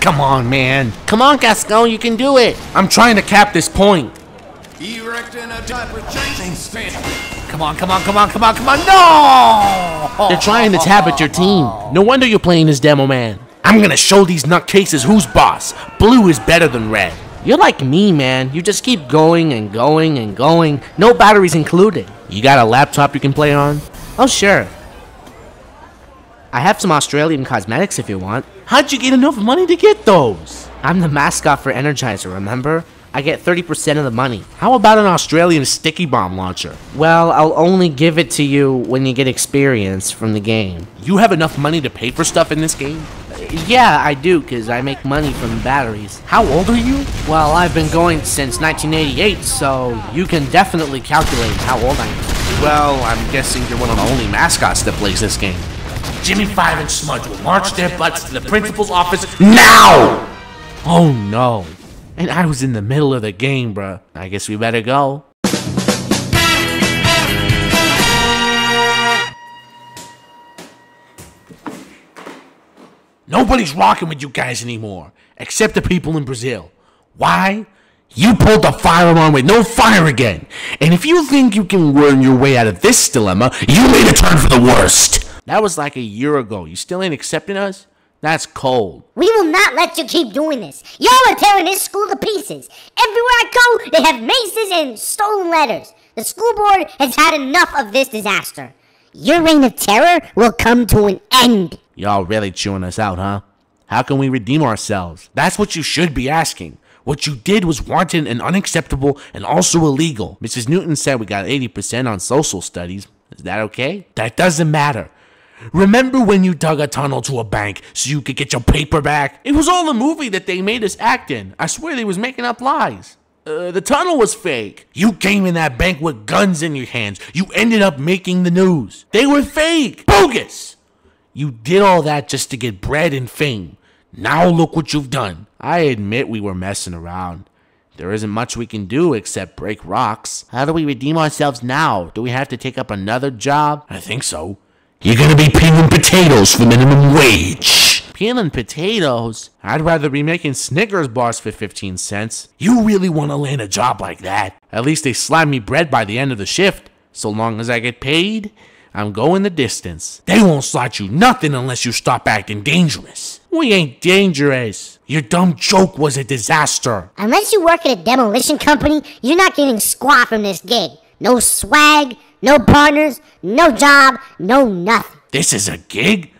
Come on, man. Come on, Gascon, you can do it. I'm trying to cap this point. Erecting a diaper changing stand. Come on. No! They're trying to tap at your team. No wonder you're playing as Demo Man. I'm gonna show these nutcases who's boss. Blue is better than red. You're like me, man. You just keep going and going and going. No batteries included. You got a laptop you can play on? Oh, sure. I have some Australian cosmetics if you want. How'd you get enough money to get those? I'm the mascot for Energizer, remember? I get 30% of the money. How about an Australian sticky bomb launcher? Well, I'll only give it to you when you get experience from the game. You have enough money to pay for stuff in this game? Yeah, I do, because I make money from batteries. How old are you? Well, I've been going since 1988, so you can definitely calculate how old I am. Well, I'm guessing you're one of the only mascots that plays this game. Jimmy 5 and Smudge will march their butts to the principal's office NOW! Oh no. And I was in the middle of the game, bruh. I guess we better go. Nobody's rocking with you guys anymore, except the people in Brazil. Why? You pulled the fire alarm with no fire again. And if you think you can earn your way out of this dilemma, you made a turn for the worst. That was like a year ago. You still ain't accepting us? That's cold. We will not let you keep doing this. Y'all are tearing this school to pieces. Everywhere I go, they have maces and stolen letters. The school board has had enough of this disaster. Your reign of terror will come to an end. Y'all really chewing us out, huh? How can we redeem ourselves? That's what you should be asking. What you did was wanton and unacceptable and also illegal. Mrs. Newton said we got 80% on social studies. Is that okay? That doesn't matter. Remember when you dug a tunnel to a bank so you could get your paper back? It was all a movie that they made us act in. I swear they was making up lies. The tunnel was fake. You came in that bank with guns in your hands. You ended up making the news. They were fake. Bogus. You did all that just to get bread and fame. Now look what you've done. I admit we were messing around. There isn't much we can do except break rocks. How do we redeem ourselves now? Do we have to take up another job? I think so. You're gonna be peeling potatoes for minimum wage. Peeling potatoes? I'd rather be making Snickers bars for 15 cents. You really want to land a job like that? At least they slide me bread by the end of the shift. So long as I get paid, I'm going the distance. They won't slide you nothing unless you stop acting dangerous. We ain't dangerous. Your dumb joke was a disaster. Unless you work at a demolition company, you're not getting squat from this gig. No swag, no partners, no job, no nothing. This is a gig?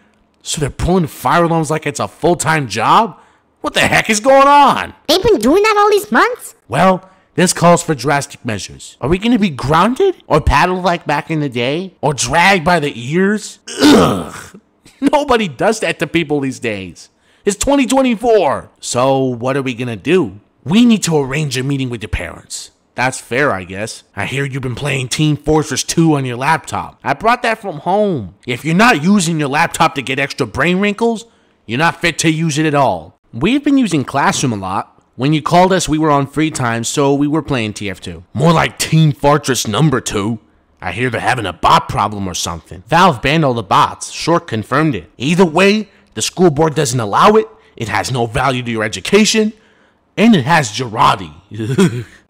So they're pulling fire alarms like it's a full-time job? What the heck is going on? They've been doing that all these months? Well, this calls for drastic measures. Are we gonna be grounded? Or paddled like back in the day? Or dragged by the ears? Ugh! Nobody does that to people these days. It's 2024. So what are we gonna do? We need to arrange a meeting with your parents. That's fair, I guess. I hear you've been playing Team Fortress 2 on your laptop. I brought that from home. If you're not using your laptop to get extra brain wrinkles, you're not fit to use it at all. We've been using Classroom a lot. When you called us, we were on free time, so we were playing TF2. More like Team Fortress number 2. I hear they're having a bot problem or something. Valve banned all the bots. Short confirmed it. Either way, the school board doesn't allow it. It has no value to your education. And it has Girardi.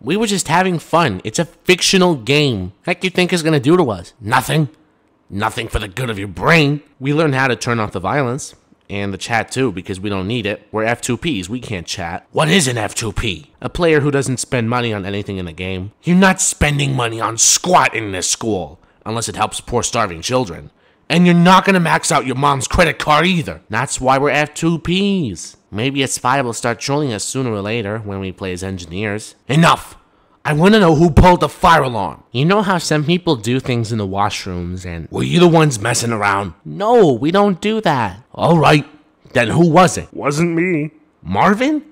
We were just having fun. It's a fictional game. Heck you think it's gonna do to us? Nothing. Nothing for the good of your brain. We learned how to turn off the violence. And the chat too, because we don't need it. We're F2Ps, we can't chat. What is an F2P? A player who doesn't spend money on anything in the game. You're not spending money on squat in this school. Unless it helps poor starving children. And you're not gonna max out your mom's credit card either. That's why we're F2Ps. Maybe a spy will start trolling us sooner or later when we play as engineers. Enough! I want to know who pulled the fire alarm. You know how some people do things in the washrooms and... Were you the ones messing around? No, we don't do that. Alright, then who was it? Wasn't me. Marvin?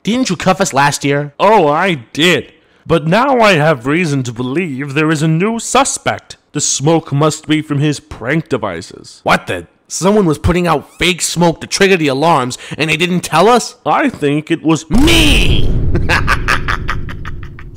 Didn't you cuff us last year? Oh, I did. But now I have reason to believe there is a new suspect. The smoke must be from his prank devices. What the... Someone was putting out fake smoke to trigger the alarms, and they didn't tell us? I think it was me!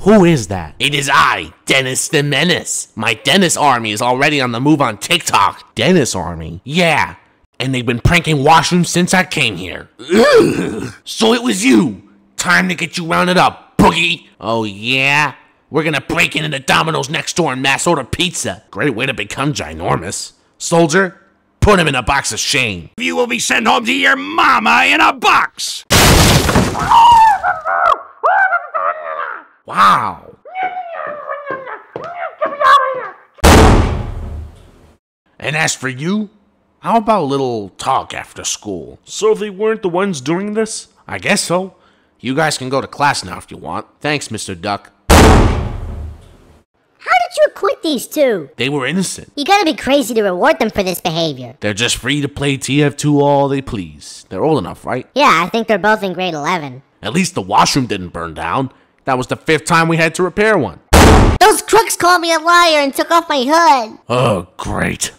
Who is that? It is I, Dennis the Menace. My Dennis army is already on the move on TikTok. Dennis army? Yeah. and they've been pranking washrooms since I came here. Ugh. So it was you. Time to get you rounded up, Boogie. Oh yeah? We're gonna break into the Domino's next door and mass order pizza. Great way to become ginormous. Soldier, put him in a box of shame. You will be sent home to your mama in a box. Wow. And as for you, how about a little talk after school? So they weren't the ones doing this? I guess so. You guys can go to class now if you want. Thanks, Mr. Duck. How did you acquit these two? They were innocent. You gotta be crazy to reward them for this behavior. They're just free to play TF2 all they please. They're old enough, right? Yeah, I think they're both in grade 11. At least the washroom didn't burn down. That was the 5th time we had to repair one. Those crooks called me a liar and took off my hood. Oh, great.